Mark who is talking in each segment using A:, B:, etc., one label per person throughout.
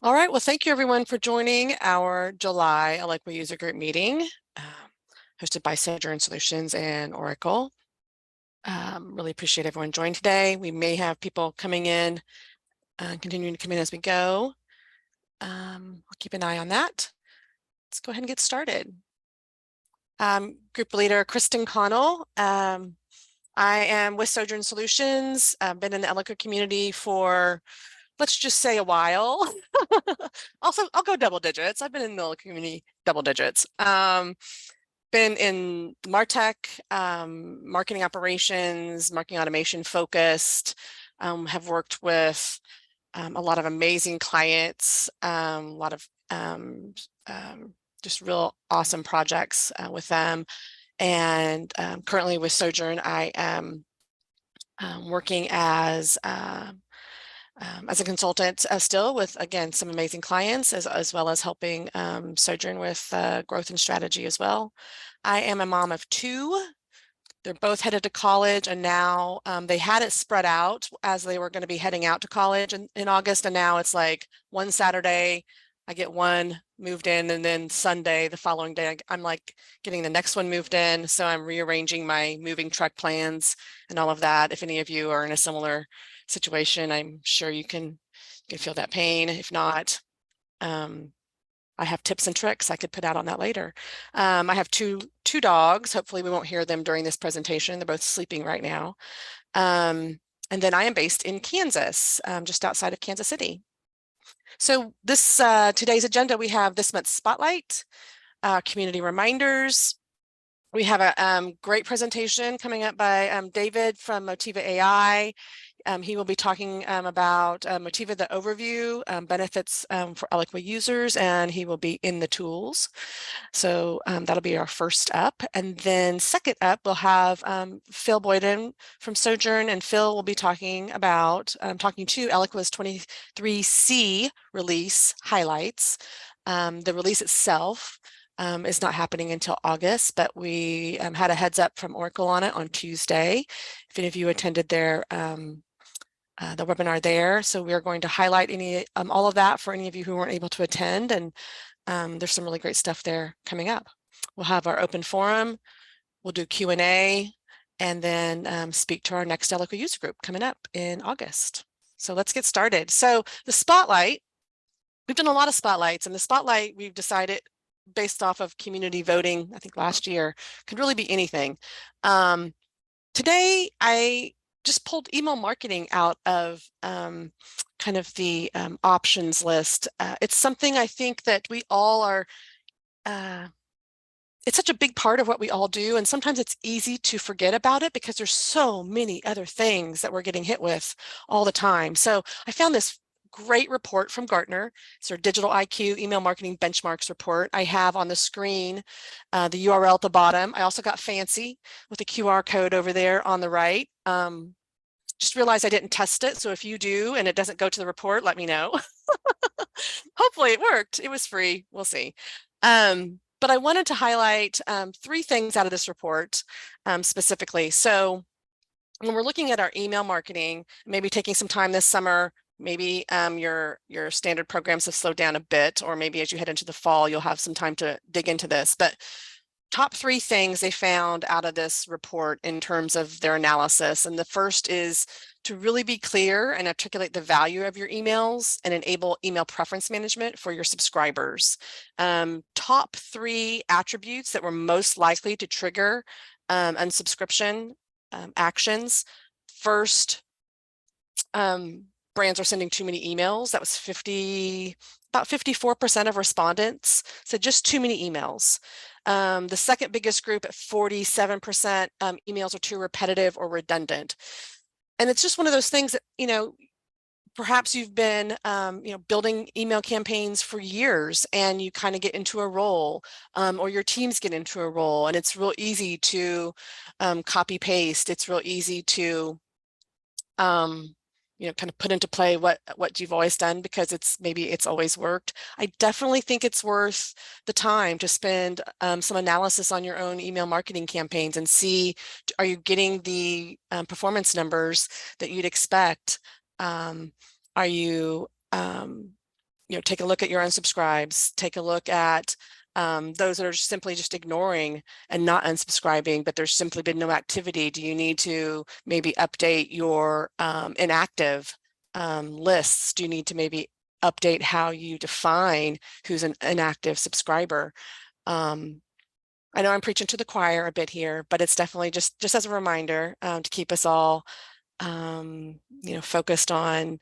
A: All right, well, thank you everyone for joining our July Eloqua User Group meeting, hosted by Sojourn Solutions and Oracle. Really appreciate everyone joining today. We may have people coming in, continuing to come in as we go. I'll keep an eye on that. Let's go ahead and get started. Group leader Kristin Connell. I am with Sojourn Solutions. I've been in the Eloqua community for, let's just say, a while. Also, I'll go double digits. I've been in the community double digits. Been in MarTech, marketing operations, marketing automation focused, have worked with a lot of amazing clients, a lot of just real awesome projects with them. And currently with Sojourn, I am working as a consultant still with, again, some amazing clients, as well as helping Sojourn with growth and strategy as well. I am a mom of two. They're both headed to college, and now they had it spread out as they were going to be heading out to college in August, and now it's like one Saturday I get one moved in, and then Sunday the following day I'm like getting the next one moved in. So I'm rearranging my moving truck plans and all of that. If any of you are in a similar situation, I'm sure you can feel that pain. If not, I have tips and tricks I could put out on that later. I have two dogs. Hopefully we won't hear them during this presentation. They're both sleeping right now. And then I am based in Kansas, just outside of Kansas City. So this today's agenda, we have this month's spotlight, community reminders. We have a great presentation coming up by David from Motiva AI. He will be talking about Motiva, the overview, benefits for Eloqua users, and he will be in the tools. So that'll be our first up. And then second up, we'll have Phil Boyden from Sojourn, and Phil will be talking about, talking to Eloqua's 23C release highlights. The release itself is not happening until August, but we had a heads up from Oracle on it on Tuesday. If any of you attended their the webinar there. So we are going to highlight all of that for any of you who weren't able to attend, and there's some really great stuff there coming up. We'll have our open forum, we'll do Q&A, and then speak to our next Eloqua User Group coming up in August. So let's get started. So the spotlight, we've done a lot of spotlights, and the spotlight we've decided based off of community voting, I think last year, could really be anything. Today, I just pulled email marketing out of kind of the options list. It's something I think that we all are, it's such a big part of what we all do, and sometimes it's easy to forget about it because there's so many other things that we're getting hit with all the time. So I found this great report from Gartner. It's their Digital IQ Email Marketing Benchmarks report. I have on the screen the URL at the bottom. I also got fancy with the QR code over there on the right. Just realized I didn't test it. So if you do and it doesn't go to the report, let me know. Hopefully it worked. It was free. We'll see. But I wanted to highlight three things out of this report specifically. So when we're looking at our email marketing, maybe taking some time this summer, maybe your standard programs have slowed down a bit, or maybe as you head into the fall, you'll have some time to dig into this. But top three things they found out of this report in terms of their analysis. And the first is to really be clear and articulate the value of your emails and enable email preference management for your subscribers. Top three attributes that were most likely to trigger unsubscription actions. First, brands are sending too many emails. That was about 54% of respondents said just too many emails. The second biggest group at 47%, emails are too repetitive or redundant. And it's just one of those things that, you know, perhaps you've been, building email campaigns for years, and you kind of get into a role, or your teams get into a role, and it's real easy to copy paste. It's real easy to kind of put into play what you've always done because maybe it's always worked. I definitely think it's worth the time to spend some analysis on your own email marketing campaigns and see, are you getting the performance numbers that you'd expect? Are you take a look at your unsubscribes, take a look at those that are simply just ignoring and not unsubscribing, but there's simply been no activity. Do you need to maybe update your inactive lists? Do you need to maybe update how you define who's an inactive subscriber? I know I'm preaching to the choir a bit here, but it's definitely just as a reminder to keep us all focused on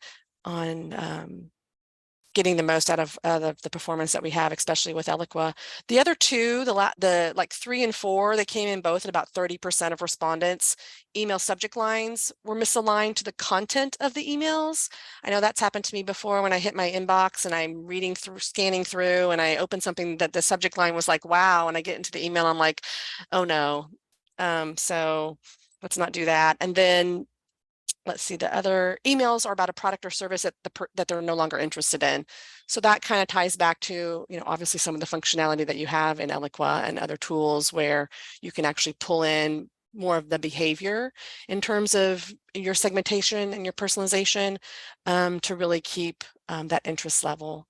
A: getting the most out of the performance that we have, especially with Eloqua. The other two, the like 3 and 4, they came in both at about 30% of respondents. Email subject lines were misaligned to the content of the emails. I know that's happened to me before when I hit my inbox and I'm scanning through, and I open something that the subject line was like, wow, and I get into the email, I'm like, oh no. So let's not do that. And then let's see, the other emails are about a product or service that they're no longer interested in. So that kind of ties back to, obviously some of the functionality that you have in Eloqua and other tools where you can actually pull in more of the behavior in terms of your segmentation and your personalization to really keep that interest level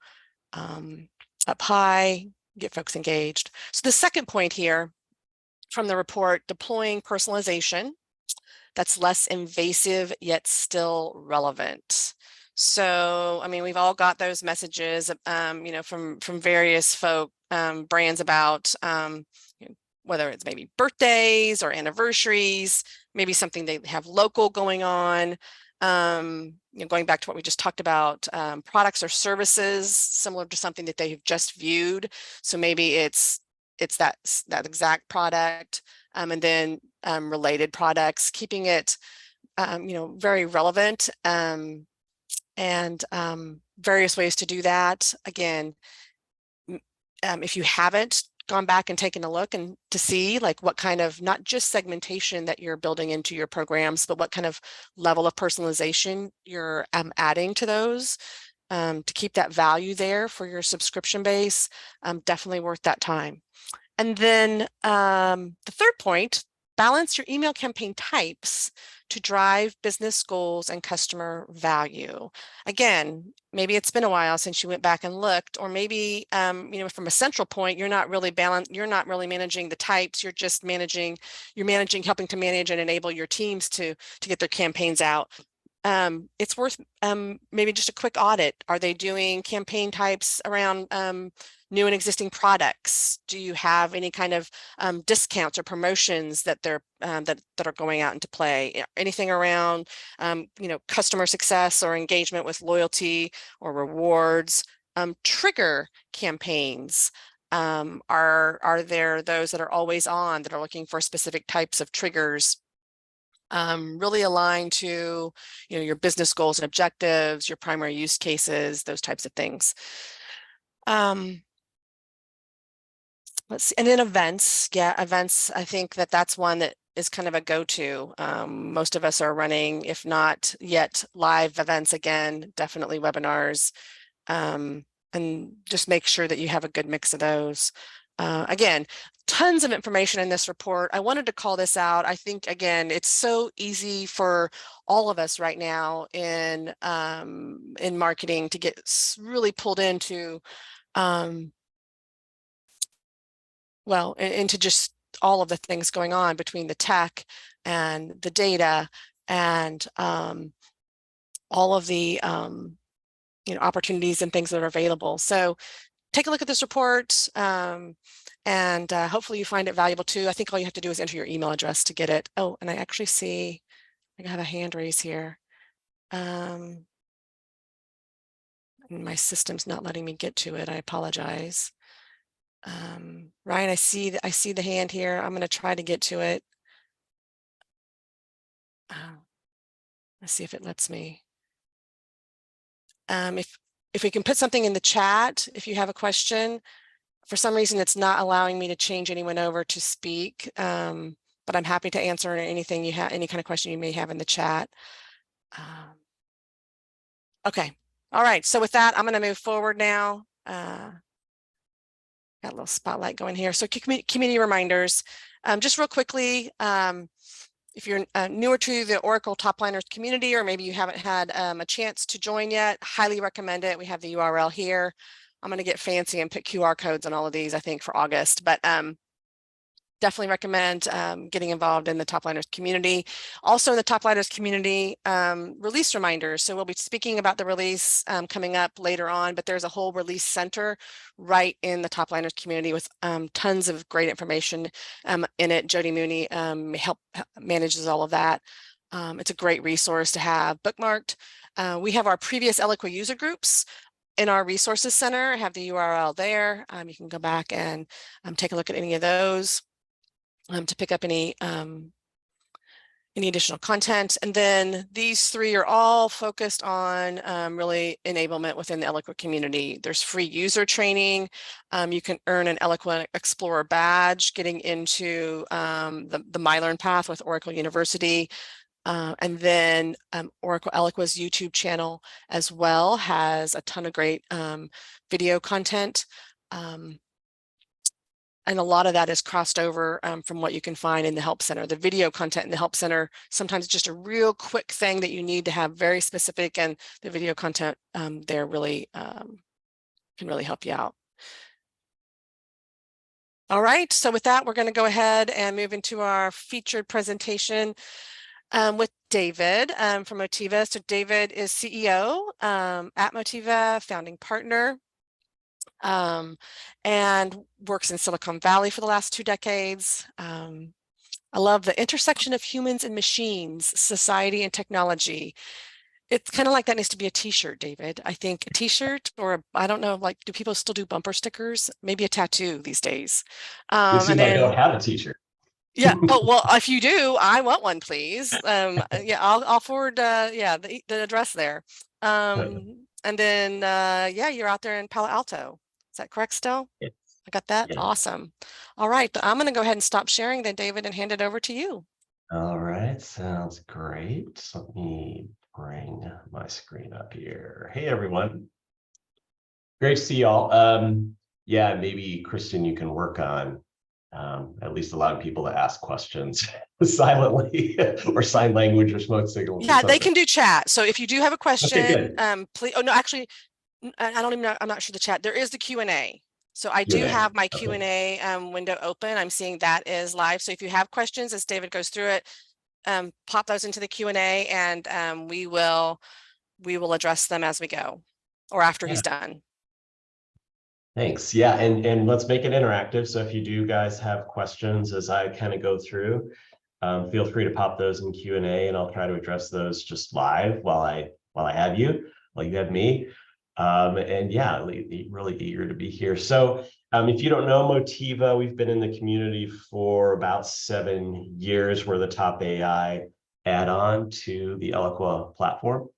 A: up high, get folks engaged. So the second point here from the report, deploying personalization that's less invasive yet still relevant. So, I mean, we've all got those messages, from various brands about, whether it's maybe birthdays or anniversaries, maybe something they have local going on. Going back to what we just talked about, products or services similar to something that they've just viewed. So maybe it's that exact product, and then related products, keeping it very relevant, and various ways to do that. Again, if you haven't gone back and taken a look and to see like what kind of, not just segmentation that you're building into your programs, but what kind of level of personalization you're adding to those to keep that value there for your subscription base, definitely worth that time. And then the third point, balance your email campaign types to drive business goals and customer value. Again, maybe it's been a while since you went back and looked, or maybe from a central point, you're not really managing the types. You're just helping to manage and enable your teams to get their campaigns out. It's worth maybe just a quick audit. Are they doing campaign types around new and existing products? Do you have any kind of discounts or promotions that they're that are going out into play? Anything around customer success or engagement with loyalty or rewards? Trigger campaigns. Are there those that are always on that are looking for specific types of triggers? Really aligned to your business goals and objectives, your primary use cases, those types of things. Let's see. And then events, events, I think that's one that is kind of a go-to. Most of us are running, if not yet live events again, definitely webinars, and just make sure that you have a good mix of those. Again, tons of information in this report. I wanted to call this out. I think, again, it's so easy for all of us right now in marketing to get really pulled into, into just all of the things going on between the tech and the data and all of the opportunities and things that are available. So take a look at this report, and hopefully you find it valuable too. I think all you have to do is enter your email address to get it. Oh, and I actually see I have a hand raise here. And my system's not letting me get to it. I apologize. Ryan, I see the hand here. I'm going to try to get to it. Let's see if it lets me. If we can put something in the chat, if you have a question. For some reason, it's not allowing me to change anyone over to speak, but I'm happy to answer anything you have, any kind of question you may have in the chat. Okay, all right. So with that, I'm going to move forward now. Got a little spotlight going here. So community reminders. Just real quickly, if you're newer to the Oracle Topliners community, or maybe you haven't had a chance to join yet, highly recommend it. We have the URL here. I'm going to get fancy and put QR codes on all of these, I think, for August, but definitely recommend getting involved in the Topliners community. Also in the Topliners community, release reminders. So we'll be speaking about the release coming up later on, but there's a whole release center right in the Topliners community with tons of great information in it. Jody Mooney manages all of that. It's a great resource to have bookmarked. We have our previous Eloqua user groups in our resources center. I have the URL there. You can go back and take a look at any of those. To pick up any additional content. And then these three are all focused on really enablement within the Eloqua community. There's free user training. You can earn an Eloqua Explorer badge getting into the MyLearn path with Oracle University. And then Oracle Eloqua's YouTube channel as well has a ton of great video content. And a lot of that is crossed over from what you can find in the Help Center. The video content in the Help Center, sometimes just a real quick thing that you need to have very specific, and the video content there really can really help you out. All right, so with that, we're going to go ahead and move into our featured presentation with David from Motiva. So David is CEO at Motiva, founding partner. And works in Silicon Valley for the last 2 decades. I love the intersection of humans and machines, society and technology. It's kind of like that needs to be a t-shirt, David. I think a t-shirt, or I don't know, like, do people still do bumper stickers? Maybe a tattoo these days.
B: You seem like I don't have a t-shirt.
A: Yeah. Oh, well, if you do, I want one, please. Yeah, I'll forward, yeah, the address there. And then, yeah, you're out there in Palo Alto. Is that correct still?
B: Yes.
A: I got that.
B: Yes.
A: Awesome. All right. I'm going to go ahead and stop sharing then, David, and hand it over to you.
B: All right. Sounds great. Let me bring my screen up here. Hey, everyone. Great to see y'all. Yeah, maybe, Kristin, you can work on at least allowing people to ask questions silently or sign language or smoke signals.
A: Yeah, they can do chat. So if you do have a question,
B: okay,
A: please. Oh, no, actually, I don't even know. I'm not sure the chat. There is the Q&A. So I do have my Q&A window open. I'm seeing that is live. So if you have questions as David goes through it, pop those into the Q&A, and we will address them as we go or after he's done.
B: Thanks. Yeah, and let's make it interactive. So if you do guys have questions as I kind of go through, feel free to pop those in Q&A, and I'll try to address those just live while I have you, while you have me. And yeah, really eager to be here. So if you don't know Motiva, we've been in the community for about 7 years. We're the top AI add-on to the Eloqua platform.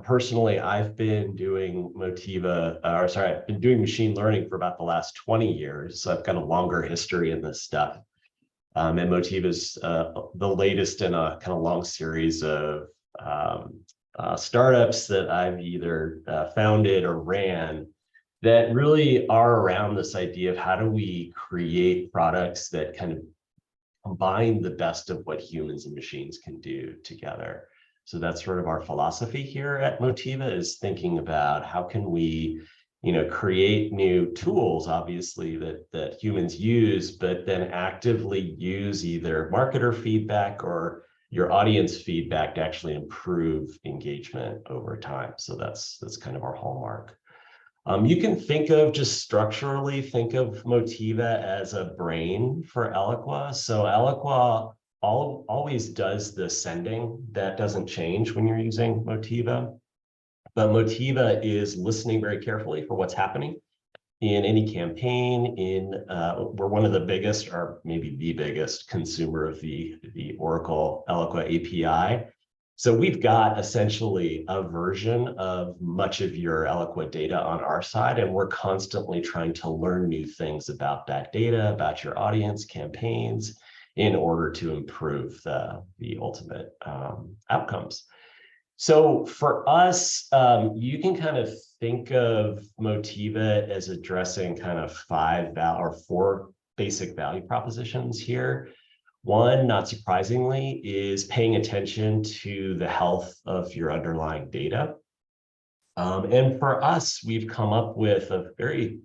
B: Personally, I've been doing I've been doing machine learning for about the last 20 years. So I've got a longer history in this stuff. And Motiva is the latest in a kind of long series of startups that I've either founded or ran that really are around this idea of how do we create products that kind of combine the best of what humans and machines can do together. So that's sort of our philosophy here at Motiva, is thinking about how can we, create new tools, obviously, that humans use, but then actively use either marketer feedback or your audience feedback to actually improve engagement over time. So that's kind of our hallmark. You can think of, just structurally, think of Motiva as a brain for Eloqua. So Eloqua always does the sending. That doesn't change when you're using Motiva. But Motiva is listening very carefully for what's happening in any campaign. We're one of the biggest, or maybe the biggest, consumer of the Oracle Eloqua API. So we've got essentially a version of much of your Eloqua data on our side, and we're constantly trying to learn new things about that data, about your audience, campaigns, in order to improve the ultimate outcomes. So for us, you can kind of think of Motiva as addressing kind of 4 basic value propositions here. One, not surprisingly, is paying attention to the health of your underlying data. And for us, we've come up with a very,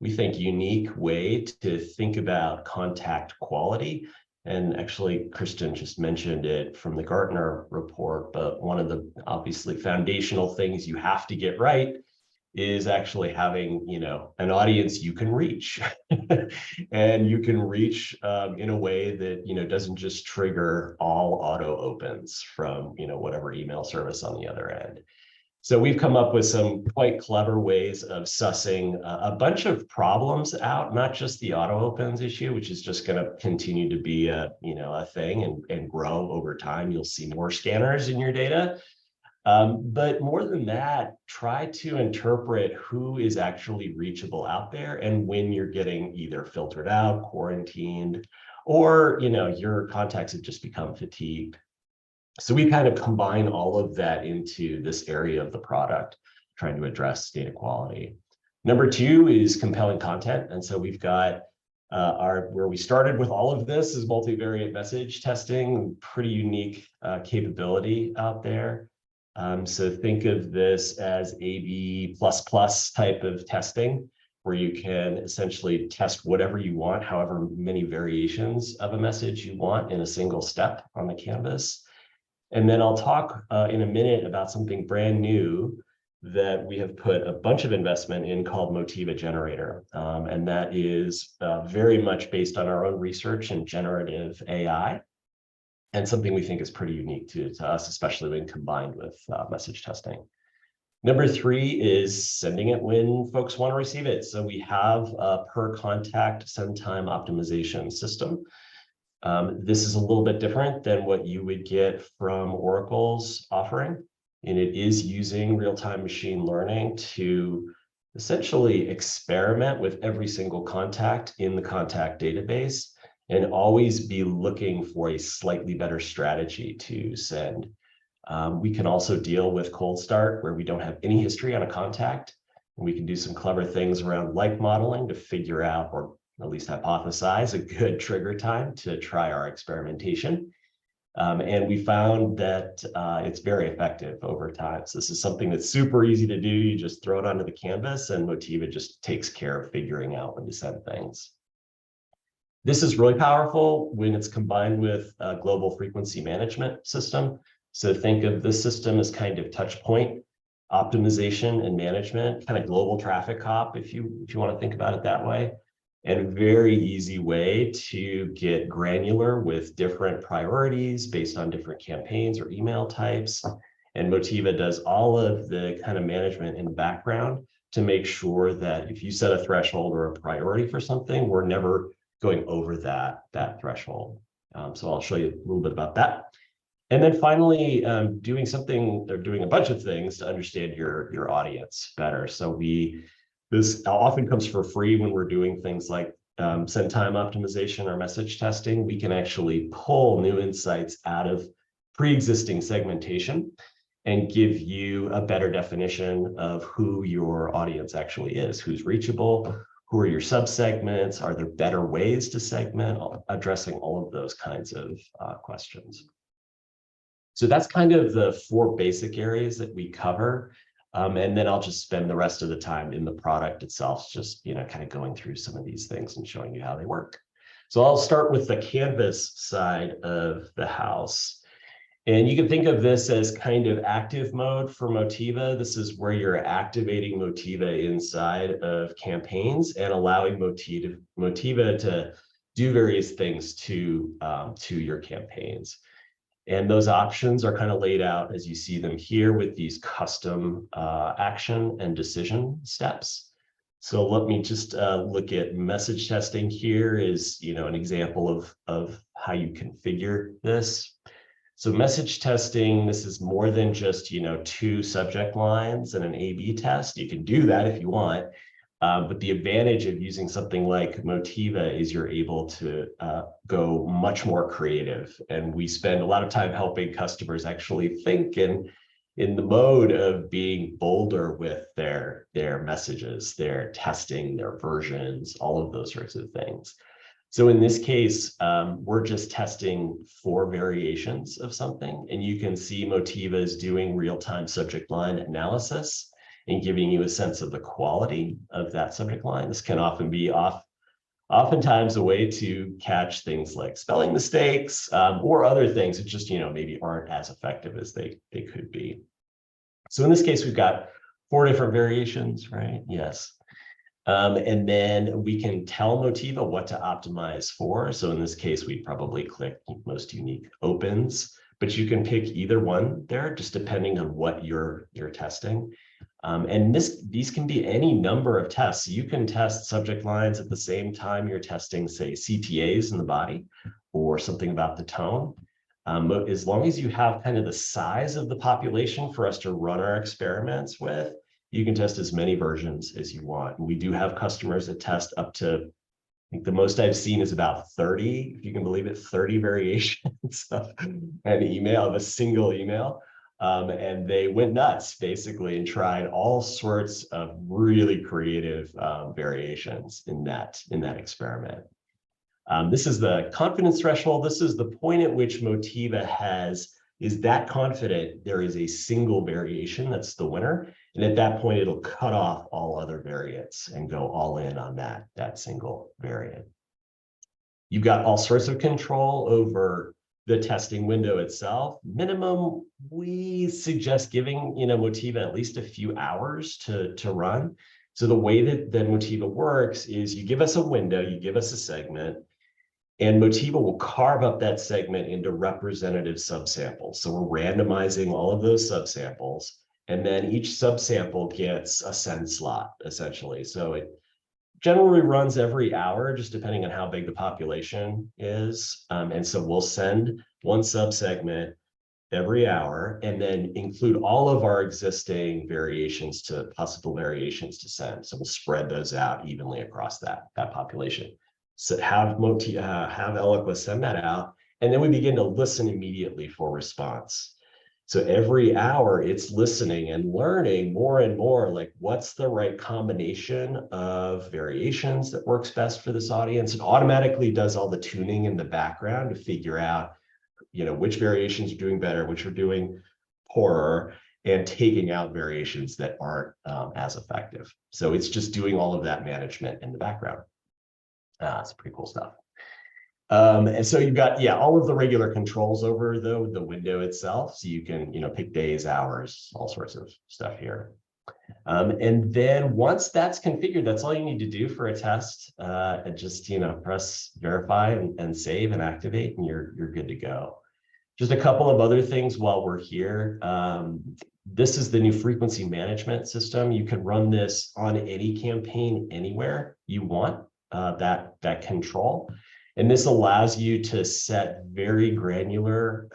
B: we think, unique way to think about contact quality. And actually, Kristin just mentioned it from the Gartner report, but one of the obviously foundational things you have to get right is actually having, an audience you can reach. And you can reach in a way that, doesn't just trigger all auto opens from, whatever email service on the other end. So we've come up with some quite clever ways of sussing a bunch of problems out, not just the auto opens issue, which is just going to continue to be a thing and grow over time. You'll see more scanners in your data. But more than that, try to interpret who is actually reachable out there and when you're getting either filtered out, quarantined, or your contacts have just become fatigued. So we kind of combine all of that into this area of the product, trying to address data quality. Number two is compelling content. And so we've got where we started with all of this is multivariate message testing, pretty unique capability out there. So think of this as AB++ type of testing, where you can essentially test whatever you want, however many variations of a message you want in a single step on the canvas. And then I'll talk in a minute about something brand new that we have put a bunch of investment in called Motiva Generator. And that is very much based on our own research in generative AI, and something we think is pretty unique to us, especially when combined with message testing. Number three is sending it when folks want to receive it. So we have a per contact send time optimization system. This is a little bit different than what you would get from Oracle's offering, and it is using real-time machine learning to essentially experiment with every single contact in the contact database and always be looking for a slightly better strategy to send. We can also deal with cold start, where we don't have any history on a contact, and we can do some clever things around like modeling to figure out, or at least hypothesize, a good trigger time to try our experimentation. And we found that it's very effective over time. So this is something that's super easy to do. You just throw it onto the canvas, and Motiva just takes care of figuring out when to send things. This is really powerful when it's combined with a global frequency management system. So think of this system as kind of touch point optimization and management, kind of global traffic cop, if you want to think about it that way. And a very easy way to get granular with different priorities based on different campaigns or email types. And Motiva does all of the kind of management in the background to make sure that if you set a threshold or a priority for something, we're never going over that threshold. So I'll show you a little bit about that. And then finally, doing a bunch of things to understand your audience better. So this often comes for free when we're doing things like send time optimization or message testing. We can actually pull new insights out of pre-existing segmentation and give you a better definition of who your audience actually is, who's reachable, who are your subsegments, are there better ways to segment, addressing all of those kinds of questions. So that's kind of the four basic areas that we cover. And then I'll just spend the rest of the time in the product itself, just kind of going through some of these things and showing you how they work. So I'll start with the Canvas side of the house. And you can think of this as kind of active mode for Motiva. This is where you're activating Motiva inside of campaigns and allowing Motiva to do various things to your campaigns. And those options are kind of laid out as you see them here with these custom action and decision steps. So let me just look at message testing here is, an example of how you configure this. So message testing, this is more than just, 2 subject lines and an A/B test. You can do that if you want. But the advantage of using something like Motiva is you're able to go much more creative. And we spend a lot of time helping customers actually think in the mode of being bolder with their messages, their testing, their versions, all of those sorts of things. So in this case, we're just testing 4 variations of something, and you can see Motiva is doing real-time subject line analysis and giving you a sense of the quality of that subject line. This can often be oftentimes a way to catch things like spelling mistakes or other things that just, maybe aren't as effective as they could be. So in this case, we've got 4 different variations, right? Yes. And then we can tell Motiva what to optimize for. So in this case, we probably click most unique opens, but you can pick either one there, just depending on what you're testing. And these can be any number of tests. You can test subject lines at the same time you're testing, say, CTAs in the body or something about the tone. As long as you have kind of the size of the population for us to run our experiments with, you can test as many versions as you want. And we do have customers that test up to, I think the most I've seen is about 30, if you can believe it, 30 variations of an email, of a single email. And they went nuts basically and tried all sorts of really creative variations in that experiment. This is the confidence threshold. This is the point at which Motiva is that confident there is a single variation that's the winner. And at that point, it'll cut off all other variants and go all in on that single variant. You've got all sorts of control over the testing window itself. Minimum, we suggest giving Motiva at least a few hours to run. So the way that Motiva works is you give us a window, you give us a segment, and Motiva will carve up that segment into representative subsamples. So we're randomizing all of those subsamples, and then each subsample gets a send slot, essentially. So it generally runs every hour, just depending on how big the population is. And so we'll send one subsegment every hour and then include all of our existing possible variations to send. So we'll spread those out evenly across that population. So have Eloqua send that out, and then we begin to listen immediately for response. So every hour it's listening and learning more and more, like what's the right combination of variations that works best for this audience. It automatically does all the tuning in the background to figure out, which variations are doing better, which are doing poorer, and taking out variations that aren't as effective. So it's just doing all of that management in the background. It's pretty cool stuff. And so you've got, all of the regular controls over the window itself. So you can, pick days, hours, all sorts of stuff here. And then once that's configured, that's all you need to do for a test. And just, press verify and save and activate, and you're good to go. Just a couple of other things while we're here. This is the new frequency management system. You can run this on any campaign anywhere you want. That control. And this allows you to set very granular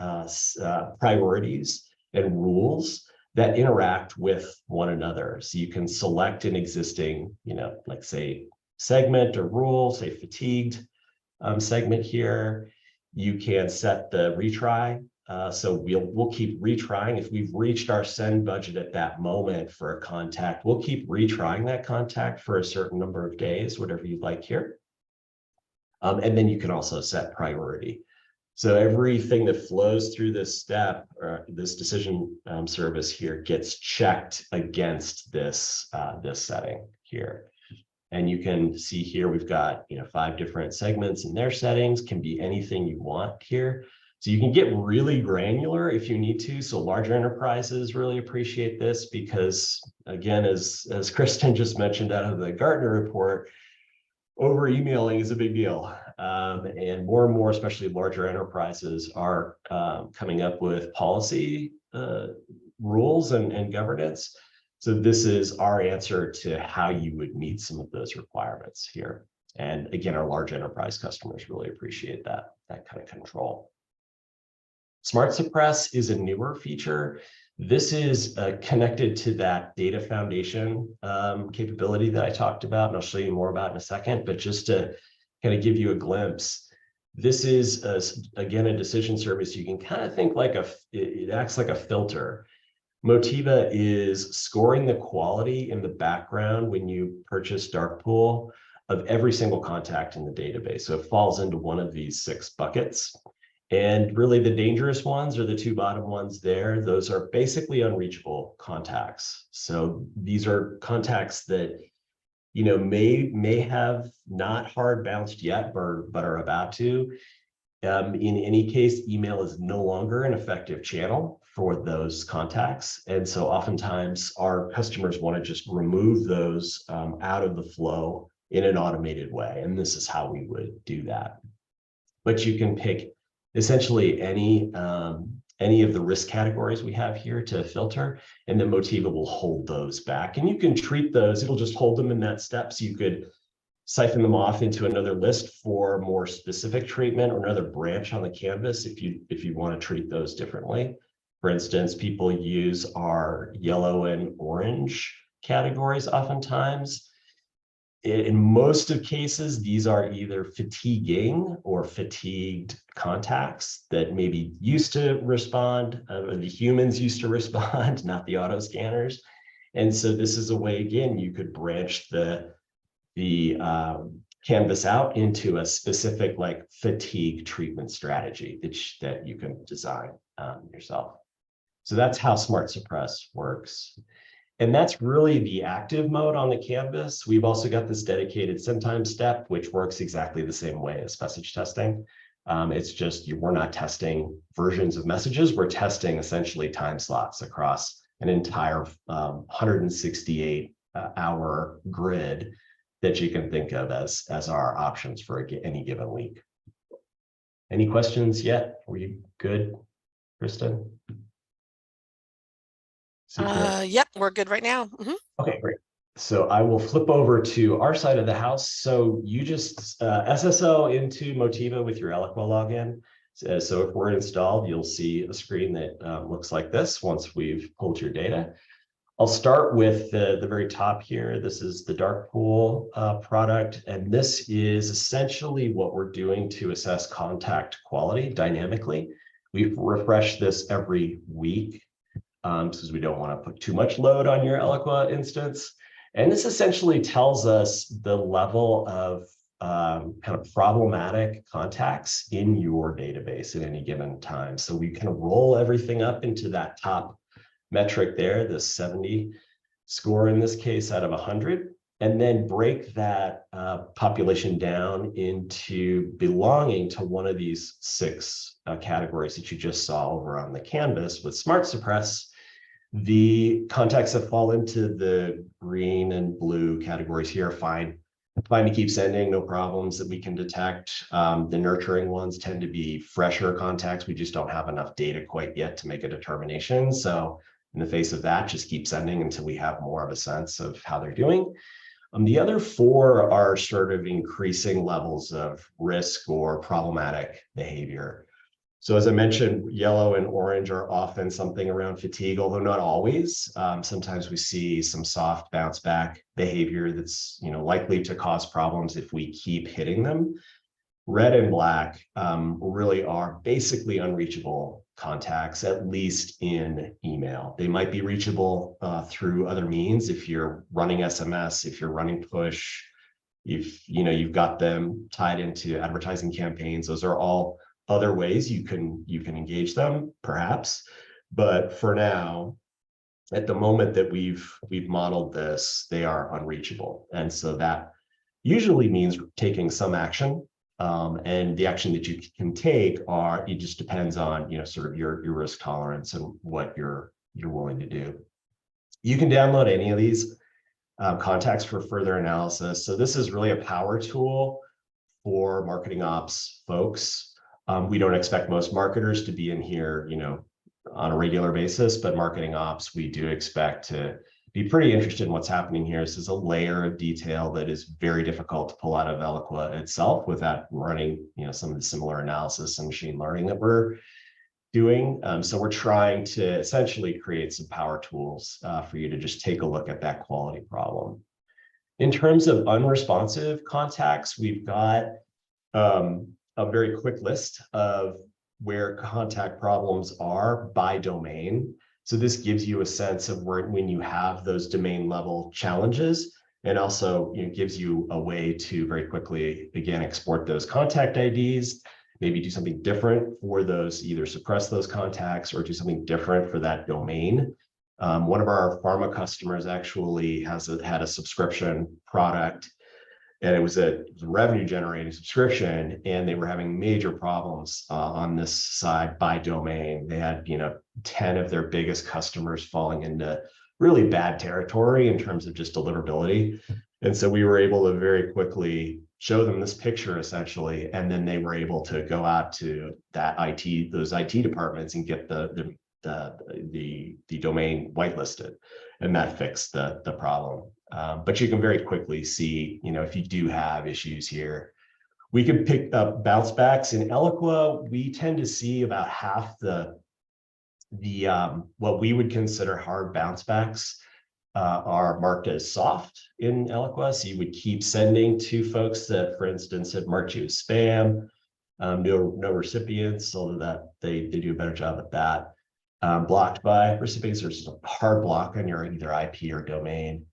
B: priorities and rules that interact with one another. So you can select an existing, like say segment or rule, say fatigued segment here. You can set the retry. So we'll keep retrying. If we've reached our send budget at that moment for a contact, we'll keep retrying that contact for a certain number of days, whatever you'd like here. And then you can also set priority. So everything that flows through this step or this decision service here gets checked against this setting here. And you can see here we've got 5 different segments in their settings, can be anything you want here. So you can get really granular if you need to. So larger enterprises really appreciate this because, again, as Kristin just mentioned out of the Gartner report, over emailing is a big deal. And more, especially larger enterprises, are coming up with policy rules and governance. So this is our answer to how you would meet some of those requirements here. And again, our large enterprise customers really appreciate that kind of control. Smart Suppress is a newer feature. This is connected to that data foundation capability that I talked about, and I'll show you more about in a second, but just to kind of give you a glimpse, this is, again, a decision service. You can kind of think like it acts like a filter. Motiva is scoring the quality in the background when you purchase Darkpool of every single contact in the database. So it falls into one of these 6 buckets. And really the dangerous ones, or the 2 bottom ones there, those are basically unreachable contacts. So these are contacts that, you know, may have not hard bounced yet, but are about to. In any case, email is no longer an effective channel for those contacts. And so oftentimes our customers want to just remove those out of the flow in an automated way. And this is how we would do that. But you can pick essentially any of the risk categories we have here to filter, and then Motiva will hold those back. And you can treat those, it'll just hold them in that step. So you could siphon them off into another list for more specific treatment, or another branch on the canvas if you want to treat those differently. For instance, people use our yellow and orange categories oftentimes. In most of cases, these are either fatiguing or fatigued contacts that maybe used to respond, or the humans used to respond, not the auto scanners. And so this is a way, again, you could branch the canvas out into a specific like fatigue treatment strategy that you can design yourself. So that's how Smart Suppress works. And that's really the active mode on the canvas. We've also got this dedicated SendTime step, which works exactly the same way as message testing. It's just we're not testing versions of messages. We're testing essentially time slots across an entire 168 hour grid that you can think of as our options for any given week. Any questions yet? Are you good, Kristin?
A: Yep, we're good right now.
B: Okay, great. So I will flip over to our side of the house. So you just SSO into Motiva with your Eloqua login. So if we're installed, you'll see a screen that looks like this once we've pulled your data. I'll start with the very top here. This is the dark pool product, and this is essentially what we're doing to assess contact quality dynamically. We refresh this every week because we don't want to put too much load on your Eloqua instance. And this essentially tells us the level of kind of problematic contacts in your database at any given time. So we kind of roll everything up into that top metric there, the 70 score in this case out of 100, and then break that population down into belonging to one of these 6 categories that you just saw over on the canvas. With Smart Suppress, the contacts that fall into the green and blue categories here are fine to keep sending, no problems that we can detect. The nurturing ones tend to be fresher contacts. We just don't have enough data quite yet to make a determination. So in the face of that, just keep sending until we have more of a sense of how they're doing. The other 4 are sort of increasing levels of risk or problematic behavior. So as I mentioned, yellow and orange are often something around fatigue, although not always. Sometimes we see some soft bounce back behavior that's likely to cause problems if we keep hitting them. Red and black really are basically unreachable contacts, at least in email. They might be reachable through other means if you're running SMS, if you're running push, if you've got them tied into advertising campaigns. Those are all other ways you can engage them, perhaps. But for now, at the moment that we've modeled this, they are unreachable. And so that usually means taking some action. And the action that you can take it just depends on sort of your risk tolerance and what you're willing to do. You can download any of these contacts for further analysis. So this is really a power tool for marketing ops folks. We don't expect most marketers to be in here, on a regular basis, but marketing ops, we do expect to be pretty interested in what's happening here. This is a layer of detail that is very difficult to pull out of Eloqua itself without running, some of the similar analysis and machine learning that we're doing. So we're trying to essentially create some power tools for you to just take a look at that quality problem. In terms of unresponsive contacts, we've got a very quick list of where contact problems are by domain. So this gives you a sense of when you have those domain level challenges, and also gives you a way to very quickly, again, export those contact IDs, maybe do something different for those, either suppress those contacts or do something different for that domain. One of our pharma customers actually had a subscription product, and it was a revenue generating subscription, and they were having major problems on this side by domain. They had 10 of their biggest customers falling into really bad territory in terms of just deliverability. And so we were able to very quickly show them this picture essentially, and then they were able to go out to those IT departments and get the domain whitelisted, and that fixed the problem. But you can very quickly see, if you do have issues here, we can pick up bounce backs. In Eloqua, we tend to see about half the what we would consider hard bounce backs are marked as soft in Eloqua. So you would keep sending to folks that, for instance, had marked you as spam, no recipients, although that they do a better job at that. Blocked by recipients, there's a hard block on your either IP or domain.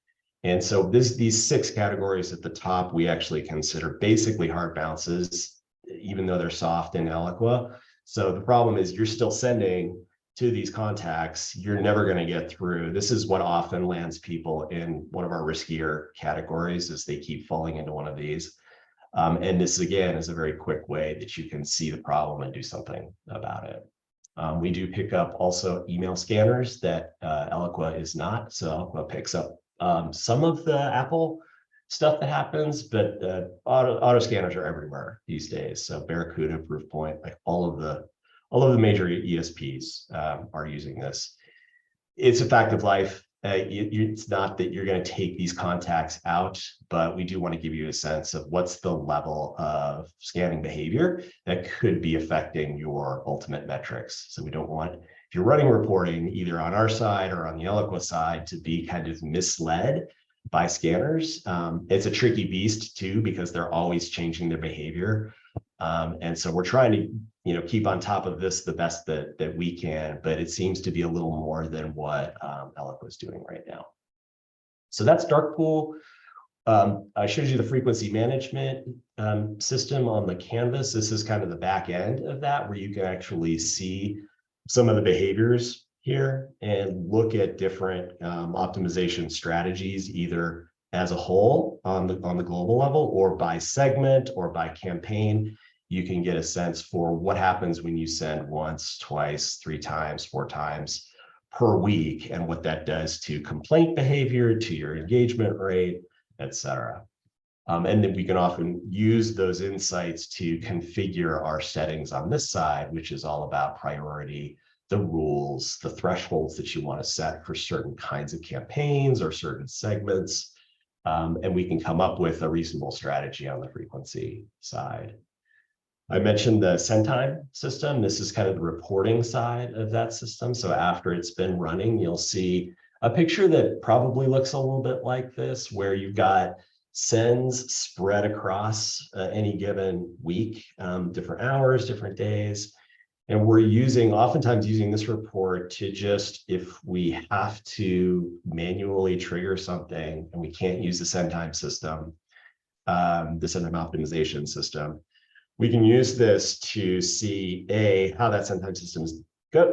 B: And so these 6 categories at the top, we actually consider basically hard bounces, even though they're soft in Eloqua. So the problem is you're still sending to these contacts, you're never going to get through. This is what often lands people in one of our riskier categories, is they keep falling into one of these. And this, again, is a very quick way that you can see the problem and do something about it. We do pick up also email scanners that Eloqua is not. So Eloqua picks up some of the Apple stuff that happens, but auto scanners are everywhere these days. So Barracuda, Proofpoint, like all of the major ESPs are using this. It's a fact of life. It's not that you're going to take these contacts out, but we do want to give you a sense of what's the level of scanning behavior that could be affecting your ultimate metrics. So we don't want, if you're running reporting either on our side or on the Eloqua side, to be kind of misled by scanners. It's a tricky beast too, because they're always changing their behavior. And so we're trying to keep on top of this the best that we can, but it seems to be a little more than what Eloqua is doing right now. So that's Darkpool. I showed you the frequency management system on the canvas. This is kind of the back end of that, where you can actually see some of the behaviors here and look at different optimization strategies, either as a whole on the global level, or by segment or by campaign. You can get a sense for what happens when you send once, twice, 3 times, 4 times per week, and what that does to complaint behavior, to your engagement rate, etc. And then we can often use those insights to configure our settings on this side, which is all about priority, the rules, the thresholds that you want to set for certain kinds of campaigns or certain segments. And we can come up with a reasonable strategy on the frequency side. I mentioned the send time system. This is kind of the reporting side of that system. So after it's been running, you'll see a picture that probably looks a little bit like this, where you've got sends spread across any given week, different hours, different days. And we're oftentimes using this report to just, if we have to manually trigger something and we can't use the send time system, the send time optimization system, we can use this to see A, how that send time system is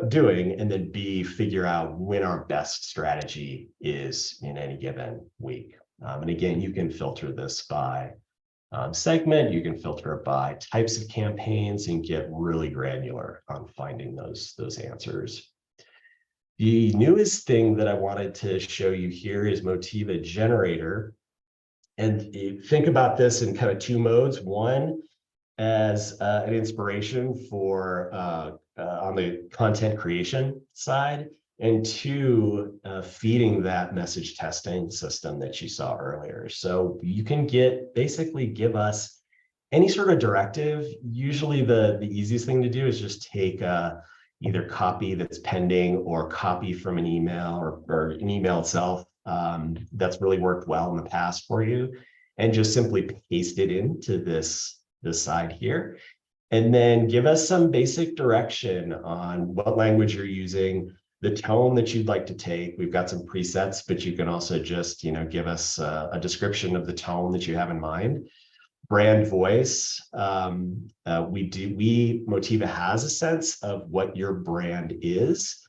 B: doing, and then B, figure out when our best strategy is in any given week. And again, you can filter this by segment, you can filter it by types of campaigns, and get really granular on finding those answers. The newest thing that I wanted to show you here is Motiva Generator. And think about this in kind of 2 modes. One, as an inspiration for on the content creation side, and 2, feeding that message testing system that you saw earlier. So you can basically give us any sort of directive. Usually the easiest thing to do is just take either copy that's pending or copy from an email or an email itself that's really worked well in the past for you, and just simply paste it into this side here, and then give us some basic direction on what language you're using, the tone that you'd like to take. We've got some presets, but you can also just, give us a description of the tone that you have in mind. Brand voice. Motiva has a sense of what your brand is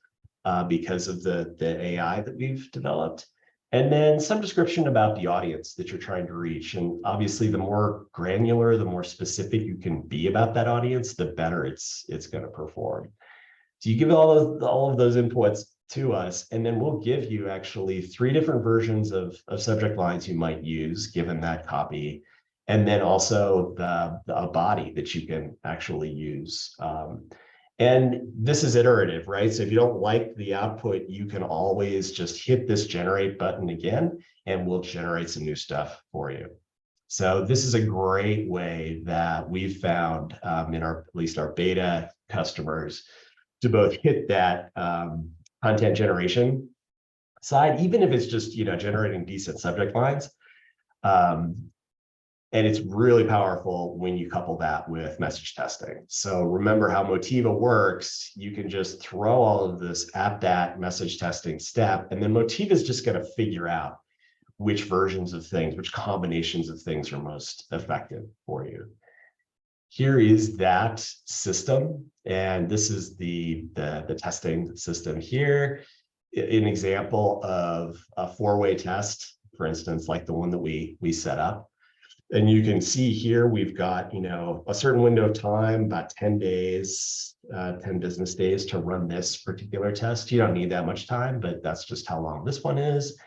B: because of the AI that we've developed. And then some description about the audience that you're trying to reach. And obviously, the more granular, the more specific you can be about that audience, the better it's going to perform. So you give all of those inputs to us, and then we'll give you actually 3 different versions of subject lines you might use given that copy, and then also a body that you can actually use. And this is iterative, right? So if you don't like the output, you can always just hit this generate button again, and we'll generate some new stuff for you. So this is a great way that we've found in at least our beta customers to both hit that content generation side, even if it's just generating decent subject lines. And it's really powerful when you couple that with message testing. So remember how Motiva works. You can just throw all of this at that message testing step, and then Motiva is just going to figure out which versions of things, which combinations of things are most effective for you. Here is that system, and this is the testing system here. An example of a 4-way test, for instance, like the one that we set up. And you can see here, we've got, a certain window of time, about 10 days, 10 business days to run this particular test. You don't need that much time, but that's just how long this one is.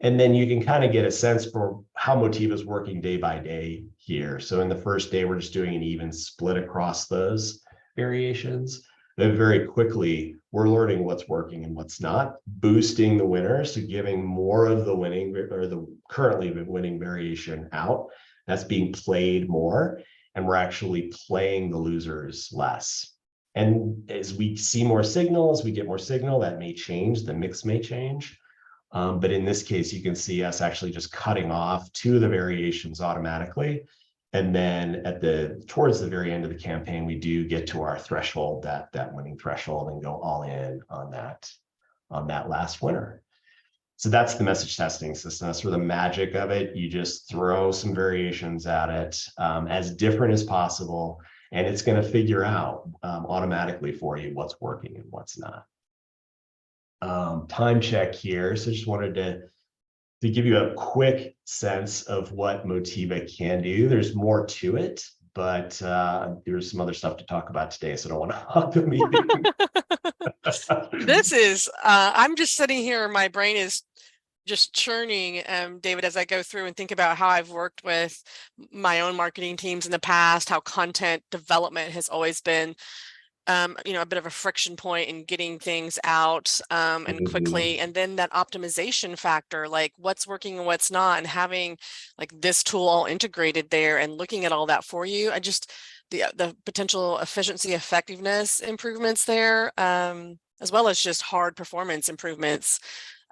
B: And then you can kind of get a sense for how Motiva is working day by day here. So in the first day, we're just doing an even split across those variations. Then very quickly, we're learning what's working and what's not, boosting the winners, so giving more of the winning or the currently winning variation out. That's being played more, and we're actually playing the losers less. And as we see more signals, we get more signal, that may change, the mix may change. But in this case, you can see us actually just cutting off 2 of the variations automatically. And then towards the very end of the campaign, we do get to our threshold, that winning threshold, and go all in on that last winner. So that's the message testing system. That's where the magic of it. You just throw some variations at it as different as possible, and it's going to figure out automatically for you what's working and what's not. Time check here. So just wanted to give you a quick sense of what Motiva can do. There's more to it, but there's some other stuff to talk about today, so I don't want to hog the meeting.
A: This is, I'm just sitting here, my brain is just churning, David, as I go through and think about how I've worked with my own marketing teams in the past, how content development has always been a bit of a friction point in getting things out and quickly, and then that optimization factor, like what's working and what's not, and having like this tool all integrated there and looking at all that for you. I just the potential efficiency, effectiveness improvements there, as well as just hard performance improvements.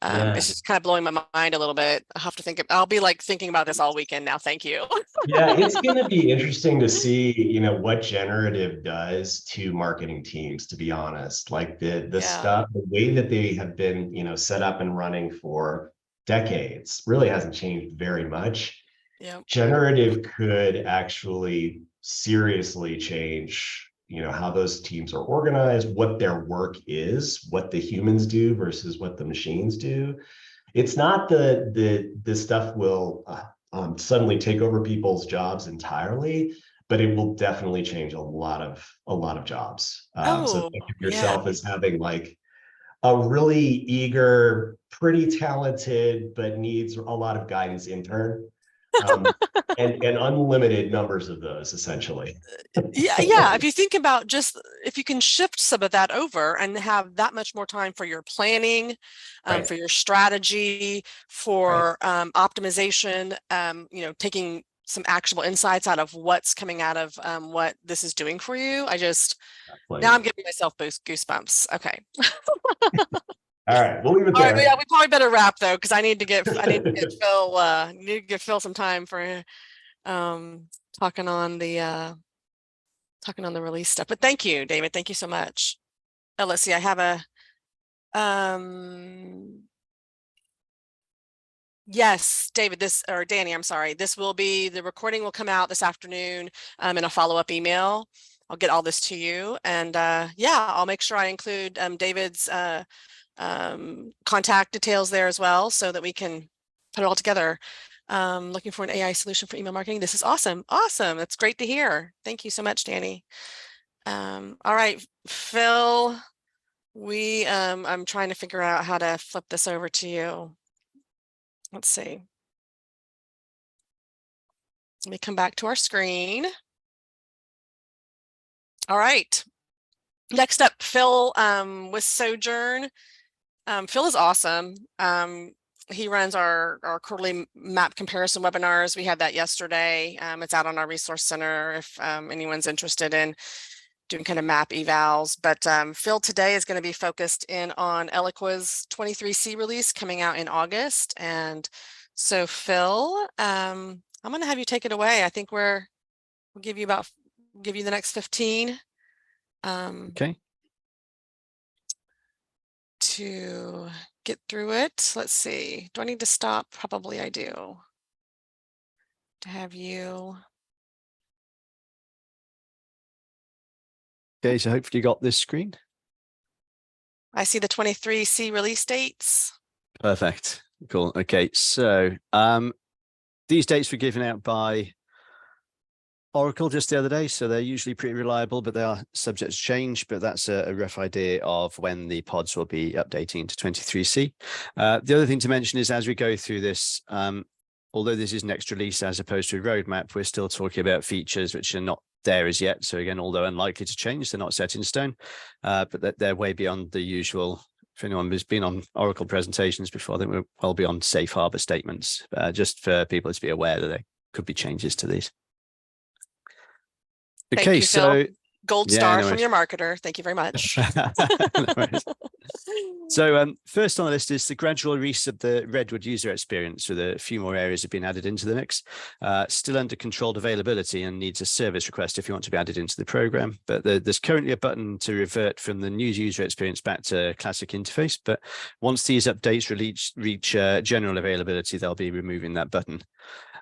A: It's just kind of blowing my mind a little bit. I have to I'll be like thinking about this all weekend now. Thank you.
B: Yeah, it's going to be interesting to see, what generative does to marketing teams, to be honest. Like the stuff, the way that they have been, set up and running for decades really hasn't changed very much.
A: Yeah.
B: Generative could actually seriously change, how those teams are organized, what their work is, what the humans do versus what the machines do. It's not the stuff will suddenly take over people's jobs entirely, but it will definitely change a lot of jobs. So think of yourself as having like a really eager, pretty talented, but needs a lot of guidance intern. And unlimited numbers of those, essentially.
A: Yeah. If you think about just if you can shift some of that over and have that much more time for your planning,
B: Right.
A: for your strategy, for optimization, taking some actionable insights out of what's coming out of what this is doing for you. Now I'm giving myself goosebumps. Okay.
B: All right, we'll leave it
A: All
B: there.
A: right, yeah, we probably better wrap though, because I need to get Phil some time for talking on the release stuff. But thank you, David. Thank you so much. Oh, let's see. I have a Yes, David, or Danny, I'm sorry. The recording will come out this afternoon in a follow-up email. I'll get all this to you. And yeah, I'll make sure I include David's contact details there as well so that we can put it all together. Looking for an AI solution for email marketing. This is awesome. Awesome. That's great to hear. Thank you so much, Danny. All right, Phil, I'm trying to figure out how to flip this over to you. Let's see. Let me come back to our screen. All right. Next up, Phil with Sojourn. Phil is awesome. He runs our quarterly map comparison webinars. We had that yesterday. It's out on our resource center if anyone's interested in doing kind of map evals. But Phil today is going to be focused in on Eloqua's 23C release coming out in August. And so Phil, I'm going to have you take it away. I think we'll give you the next 15.
C: Okay.
A: To get through it. Let's see. Do I need to stop? Probably I do. To have you.
C: Okay, so hopefully you got this screen.
A: I see the 23C release dates.
C: Perfect. Cool. Okay, so these dates were given out by Oracle just the other day, so they're usually pretty reliable, but they are subject to change. But that's a rough idea of when the pods will be updating to 23C. The other thing to mention is as we go through this, although this is next release as opposed to a roadmap, we're still talking about features which are not there as yet. So again, although unlikely to change, they're not set in stone, but they're way beyond the usual. If anyone has been on Oracle presentations before, then we're well beyond safe harbor statements, just for people to be aware that there could be changes to these.
A: Thank
C: Okay,
A: you,
C: so
A: Phil. Gold star from your marketer. Thank you very much.
C: So first on the list is the gradual release of the Redwood user experience, with a few more areas have been added into the mix. Still under controlled availability and needs a service request if you want to be added into the program. But there's currently a button to revert from the new user experience back to classic interface. But once these updates reach general availability, they'll be removing that button.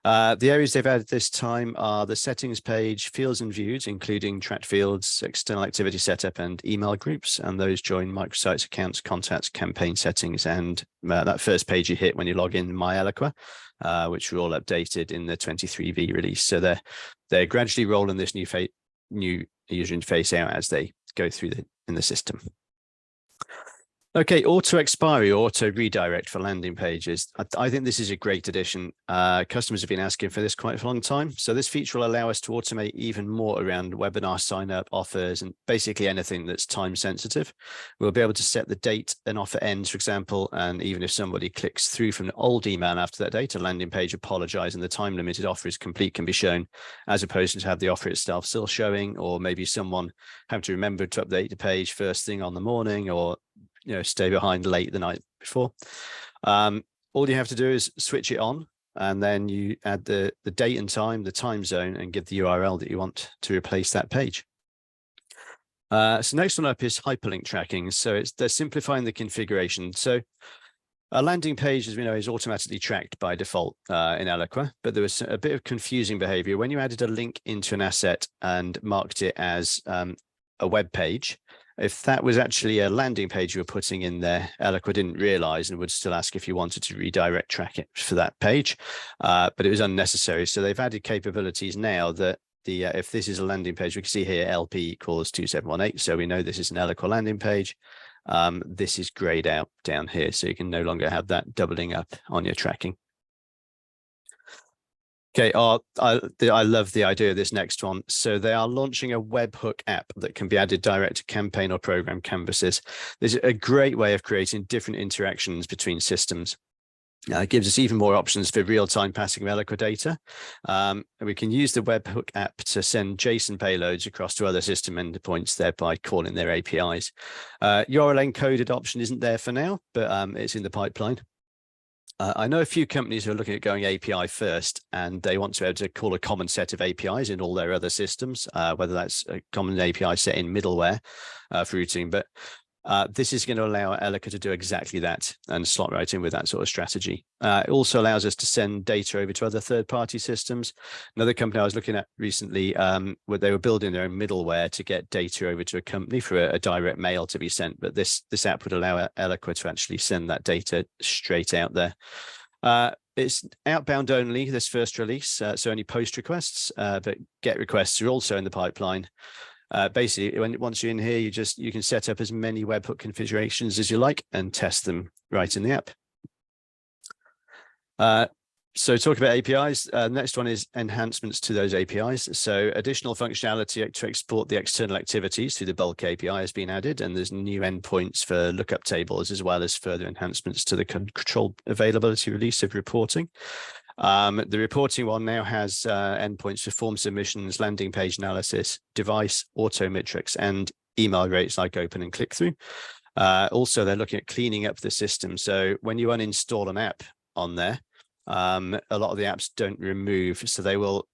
C: The areas they've added this time are the settings page, fields and views, including tracked fields, external activity setup, and email groups. And those join microsites, accounts, contacts, campaign settings, and that first page you hit when you log in My Eloqua, which were all updated in the 23V release. So they're gradually rolling this new user interface out as they go through in the system. Okay, auto expiry, auto redirect for landing pages. I think this is a great addition. Customers have been asking for this quite a long time. So this feature will allow us to automate even more around webinar sign up, offers, and basically anything that's time sensitive. We'll be able to set the date an offer ends, for example, and even if somebody clicks through from an old email after that date, a landing page apologizing the time limited offer is complete can be shown, as opposed to have the offer itself still showing, or maybe someone having to remember to update the page first thing on the morning, or stay behind late the night before. All you have to do is switch it on, and then you add the date and time, the time zone, and give the URL that you want to replace that page. So next one up is hyperlink tracking. So they're simplifying the configuration. So a landing page, as we know, is automatically tracked by default in Eloqua, but there was a bit of confusing behavior when you added a link into an asset and marked it as a web page. If that was actually a landing page you were putting in there, Eloqua didn't realize and would still ask if you wanted to redirect track it for that page, but it was unnecessary. So they've added capabilities now that if this is a landing page, we can see here LP equals 2718. So we know this is an Eloqua landing page. This is grayed out down here, so you can no longer have that doubling up on your tracking. Okay, I love the idea of this next one. So they are launching a webhook app that can be added direct to campaign or program canvases. This is a great way of creating different interactions between systems. It gives us even more options for real-time passing of Eloqua data. And we can use the webhook app to send JSON payloads across to other system endpoints, thereby calling their APIs. URL encoded option isn't there for now, but it's in the pipeline. I know a few companies who are looking at going API first, and they want to be able to call a common set of APIs in all their other systems, whether that's a common API set in middleware for routing. But This is going to allow Eloqua to do exactly that and slot right in with that sort of strategy. It also allows us to send data over to other third-party systems. Another company I was looking at recently, where they were building their own middleware to get data over to a company for a direct mail to be sent. But this app would allow Eloqua to actually send that data straight out there. It's outbound only, this first release, so only post requests, but get requests are also in the pipeline. Basically, once you're in here, you can set up as many webhook configurations as you like and test them right in the app. So talk about APIs. Next one is enhancements to those APIs. So additional functionality to export the external activities through the bulk API has been added, and there's new endpoints for lookup tables, as well as further enhancements to the controlled availability release of reporting. The reporting one now has endpoints for form submissions, landing page analysis, device, auto metrics, and email rates like open and click through. Also, they're looking at cleaning up the system. So when you uninstall an app on there, a lot of the apps don't remove, so they will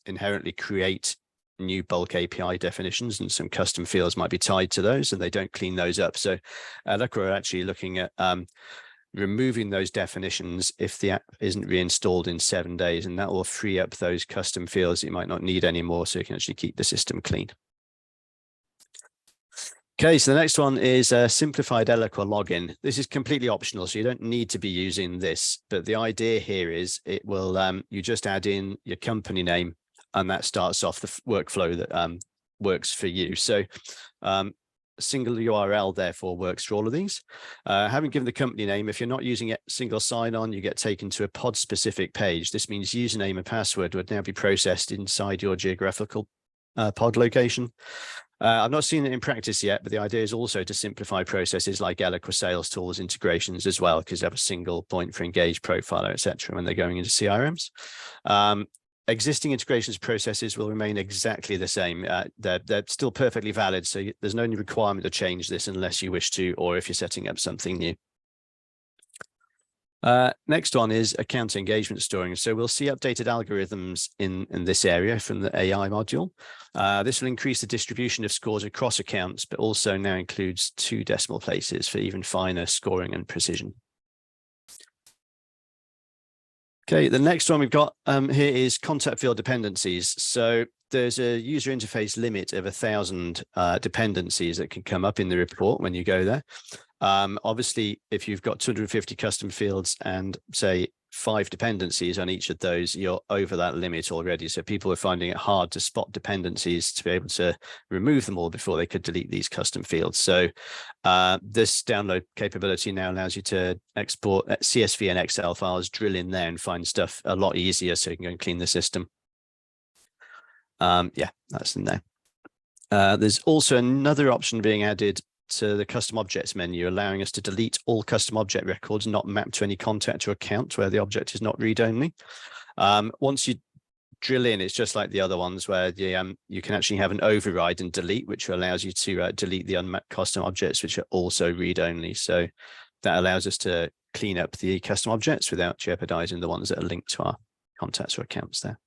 C: inherently create new bulk API definitions, and some custom fields might be tied to those, and they don't clean those up. So Eloqua are actually looking at removing those definitions if the app isn't reinstalled in 7 days, and that will free up those custom fields that you might not need anymore, so you can actually keep the system clean. Okay, so the next one is a simplified Eloqua login. This is completely optional, so you don't need to be using this, but the idea here is it will, you just add in your company name, and that starts off the workflow that works for you. So single URL therefore works for all of these. Having given the company name, if you're not using it single sign-on, you get taken to a pod specific page. This means username and password would now be processed inside your geographical pod location. I've not seen it in practice yet, but the idea is also to simplify processes like Eloqua sales tools integrations as well, because they have a single point for engaged profiler, etc. when they're going into CRMs. Existing integrations processes will remain exactly the same. They're still perfectly valid, so there's no requirement to change this unless you wish to, or if you're setting up something new. Next one is account engagement storing. So we'll see updated algorithms in this area from the AI module. This will increase the distribution of scores across accounts, but also now includes 2 decimal places for even finer scoring and precision. Okay, the next one we've got here is contact field dependencies. So there's a user interface limit of 1,000 dependencies that can come up in the report when you go there. Obviously, if you've got 250 custom fields and say 5 dependencies on each of those, you're over that limit already. So people are finding it hard to spot dependencies to be able to remove them all before they could delete these custom fields. So this download capability now allows you to export CSV and Excel files, drill in there and find stuff a lot easier, so you can go and clean the system. Yeah, that's in there. There's also another option being added to the custom objects menu, allowing us to delete all custom object records not mapped to any contact or account where the object is not read-only. Once you drill in, it's just like the other ones where you can actually have an override and delete, which allows you to delete the unmapped custom objects, which are also read-only. So that allows us to clean up the custom objects without jeopardizing the ones that are linked to our contacts or accounts there.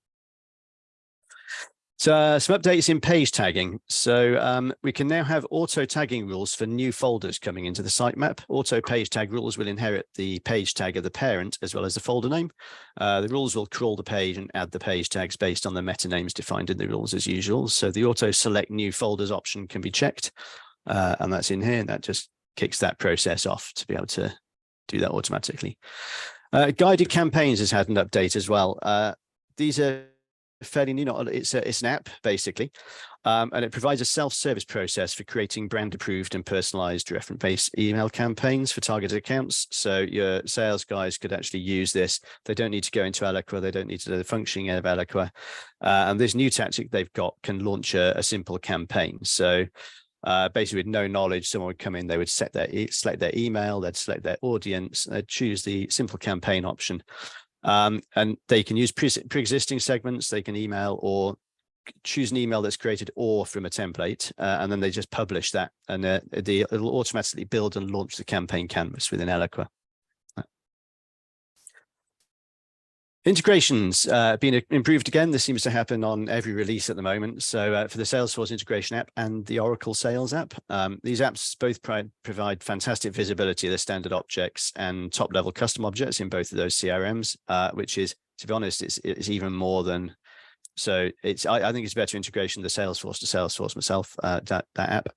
C: So some updates in page tagging. So we can now have auto tagging rules for new folders coming into the sitemap. Auto page tag rules will inherit the page tag of the parent as well as the folder name. The rules will crawl the page and add the page tags based on the meta names defined in the rules as usual. So the auto select new folders option can be checked, and that's in here. And that just kicks that process off to be able to do that automatically. Guided campaigns has had an update as well. These are fairly new. It's an app basically, and it provides a self-service process for creating brand approved and personalized reference-based email campaigns for targeted accounts. So your sales guys could actually use this. They don't need to go into Eloqua. They don't need to know the functioning of Eloqua. And this new tactic they've got can launch a simple campaign. So basically with no knowledge, someone would come in, they would select their email, they'd select their audience, they'd choose the simple campaign option. And they can use pre-existing segments, they can email or choose an email that's created or from a template, and then they just publish that, and it'll automatically build and launch the campaign canvas within Eloqua. Integrations being improved again. This seems to happen on every release at the moment. So for the Salesforce integration app and the Oracle Sales app, these apps both provide fantastic visibility of the standard objects and top-level custom objects in both of those CRMs, which is, to be honest, it's even more than. So I think it's better integration, the Salesforce to Salesforce myself, that app.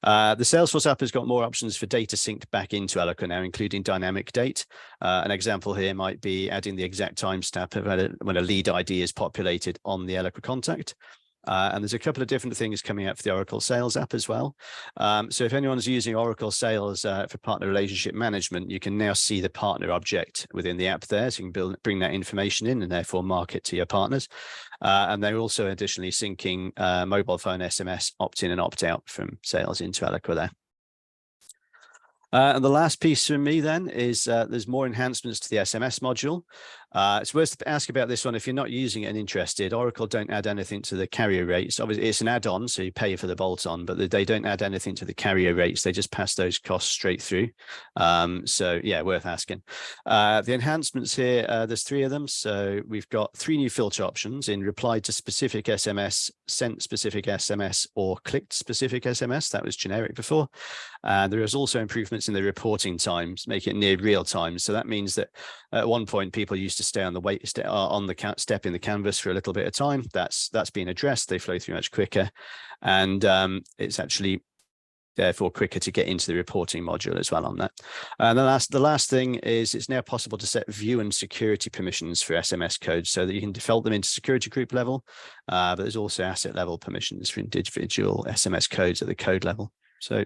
C: The Salesforce app has got more options for data synced back into Eloqua now, including dynamic date. An example here might be adding the exact timestamp of when a lead ID is populated on the Eloqua contact. And there's a couple of different things coming out for the Oracle Sales app as well. So if anyone's using Oracle Sales for partner relationship management, you can now see the partner object within the app there. So you can bring that information in and therefore mark it to your partners. And they're also additionally syncing mobile phone SMS opt-in and opt-out from Sales into Eloqua there. And the last piece from me then is there's more enhancements to the SMS module. It's worth to ask about this one if you're not using it and interested. Oracle don't add anything to the carrier rates. Obviously, it's an add-on, so you pay for the bolt-on, but they don't add anything to the carrier rates. They just pass those costs straight through. So yeah, worth asking. The enhancements here, there's 3 of them. So we've got 3 new filter options in reply to specific SMS, sent specific SMS, or clicked specific SMS. That was generic before. There is also improvements in the reporting times, making it near real time. So that means that at one point people used to stay on the step in the canvas for a little bit of time. That's been addressed. They flow through much quicker, and it's actually therefore quicker to get into the reporting module as well on that. And the last thing is it's now possible to set view and security permissions for SMS codes so that you can default them into security group level, but there's also asset level permissions for individual SMS codes at the code level. So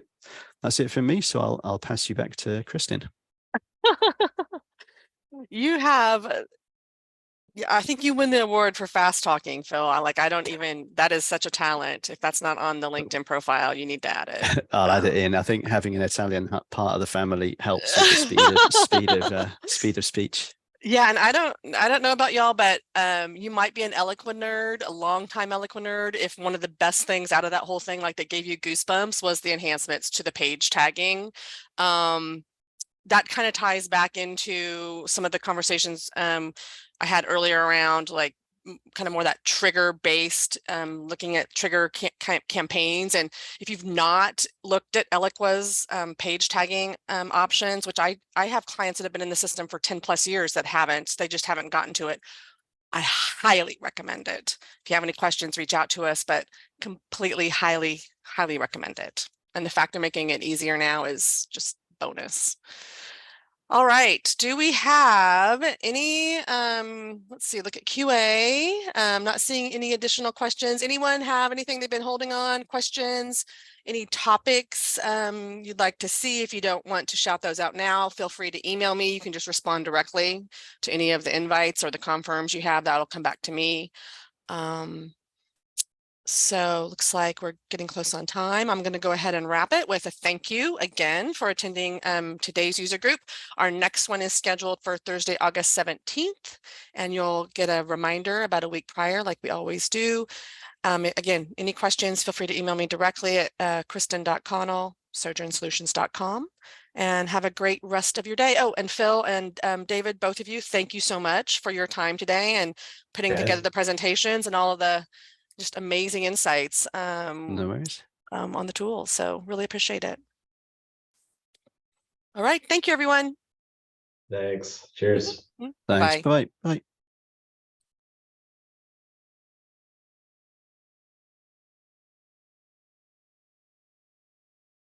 C: that's it from me. So I'll pass you back to Kristin.
A: You have, I think you win the award for fast talking, Phil. That is such a talent. If that's not on the LinkedIn profile, you need to add it.
C: I'll add it in. I think having an Italian part of the family helps with the speed of speech.
A: Yeah, and I don't know about y'all, but you might be an Eloqua nerd, a longtime Eloqua nerd. If one of the best things out of that whole thing, like that gave you goosebumps, was the enhancements to the page tagging. That kind of ties back into some of the conversations I had earlier around like kind of more that trigger based, looking at trigger campaigns. And if you've not looked at Eloqua's page tagging options, which I have clients that have been in the system for 10+ years that they just haven't gotten to it. I highly recommend it. If you have any questions, reach out to us, but completely highly recommend it. And the fact they're making it easier now is just bonus. All right, do we have any, let's see, look at QA. I'm not seeing any additional questions. Anyone have anything they've been holding on, questions, any topics you'd like to see? If you don't want to shout those out now, feel free to email me. You can just respond directly to any of the invites or the confirms you have. That'll come back to me. So looks like we're getting close on time. I'm going to go ahead and wrap it with a thank you again for attending today's user group. Our next one is scheduled for Thursday, August 17th, and you'll get a reminder about a week prior like we always do. Again, any questions, feel free to email me directly at Kristin.Connell, sojournsolutions.com, and have a great rest of your day. Oh, and Phil and David, both of you, thank you so much for your time today and putting together the presentations and all of the just amazing insights
C: No worries.
A: On the tools. So really appreciate it. All right. Thank you, everyone.
B: Thanks. Cheers.
C: Thanks. Bye. Bye.